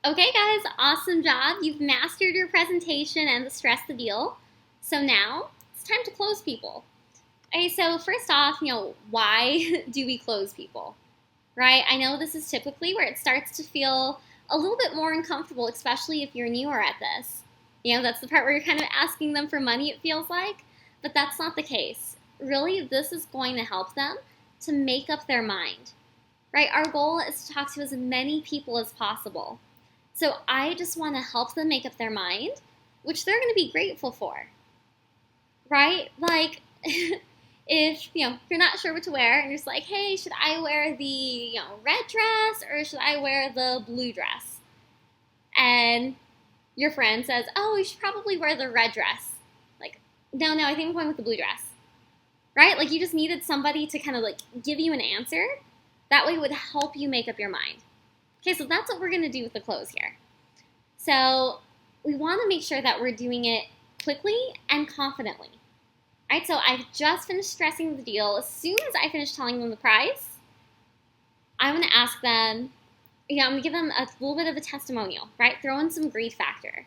Okay, guys, awesome job. You've mastered your presentation and the stress the deal. So now it's time to close people. Okay, so first off, why do we close people? Right? I know this is typically where it starts to feel a little bit more uncomfortable, especially if you're newer at this. That's the part where you're kind of asking them for money, it feels like, but that's not the case. Really, this is going to help them to make up their mind. Right? Our goal is to talk to as many people as possible. So I just want to help them make up their mind, which they're going to be grateful for, right? Like, if you're not sure what to wear, and you're just like, hey, should I wear the red dress or should I wear the blue dress? And your friend says, oh, you should probably wear the red dress. Like, no, I think I'm going with the blue dress, right? Like, you just needed somebody to kind of like give you an answer. That way it would help you make up your mind. Okay, so that's what we're going to do with the close here. So we want to make sure that we're doing it quickly and confidently. All right, so I've just finished stressing the deal. As soon as I finish telling them the price, I'm going to ask them, I'm going to give them a little bit of a testimonial, right? Throw in some greed factor.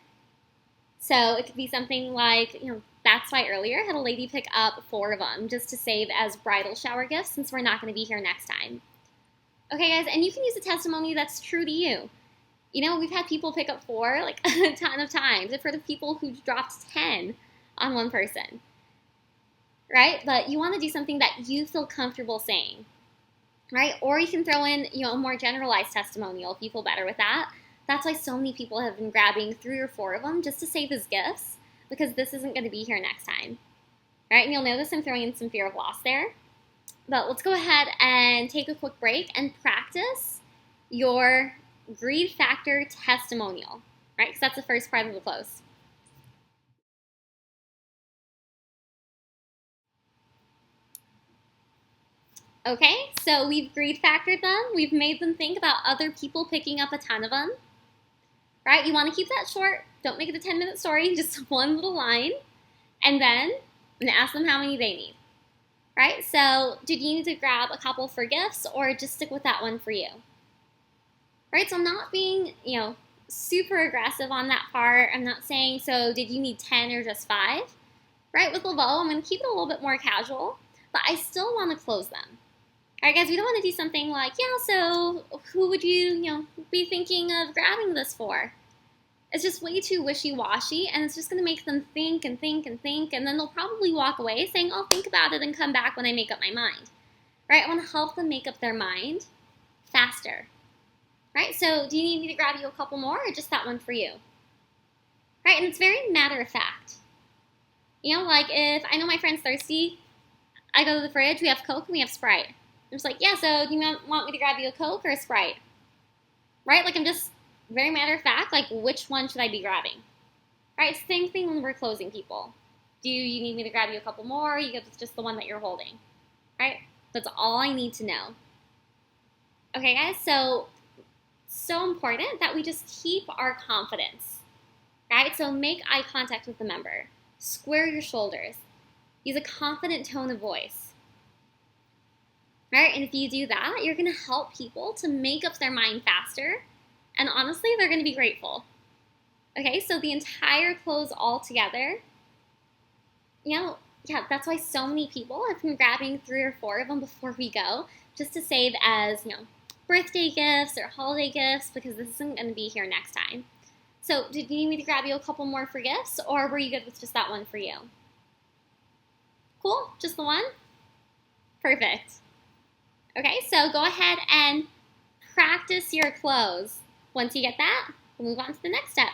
So it could be something like, that's why earlier I had a lady pick up 4 of them just to save as bridal shower gifts since we're not going to be here next time. Okay, guys, and you can use a testimony that's true to you. We've had people pick up 4 like a ton of times. I've heard of people who dropped 10 on one person, right? But you want to do something that you feel comfortable saying, right? Or you can throw in, a more generalized testimonial if you feel better with that. That's why so many people have been grabbing 3 or 4 of them just to save as gifts, because this isn't going to be here next time, right? And you'll notice I'm throwing in some fear of loss there. But let's go ahead and take a quick break and practice your greed factor testimonial, right? Because that's the first part of the close. Okay, so we've greed factored them. We've made them think about other people picking up a ton of them, right? You want to keep that short. Don't make it a 10-minute story, just one little line. And then I'm going to ask them how many they need, right? So did you need to grab a couple for gifts or just stick with that one for you? Right, so I'm not being, super aggressive on that part. I'm not saying, so did you need 10 or just 5? Right, with Laveau, I'm going to keep it a little bit more casual, but I still want to close them. All right, guys, we don't want to do something like, so who would you, be thinking of grabbing this for? It's just way too wishy-washy, and it's just going to make them think and think and think, and then they'll probably walk away saying, I'll think about it and come back when I make up my mind. Right, I want to help them make up their mind faster. Right, so do you need me to grab you a couple more or just that one for you? Right, and it's very matter of fact. Like if I know my friend's thirsty, I go to the fridge, we have Coke and we have Sprite. I'm just like, so do you want me to grab you a Coke or a Sprite? Right, like I'm just very matter of fact, like which one should I be grabbing? Right, same thing when we're closing people. Do you need me to grab you a couple more or you get just the one that you're holding? Right, that's all I need to know. Okay, guys, so important that we just keep our confidence, right? So make eye contact with the member. Square your shoulders. Use a confident tone of voice, right? And if you do that, you're going to help people to make up their mind faster. And honestly, they're going to be grateful. Okay, so the entire close all together, that's why so many people have been grabbing 3 or 4 of them before we go, just to save as, birthday gifts or holiday gifts, because this isn't going to be here next time. So did you need me to grab you a couple more for gifts, or were you good with just that one for you? Cool, just the one? Perfect. Okay, so go ahead and practice your close. Once you get that, we'll move on to the next step.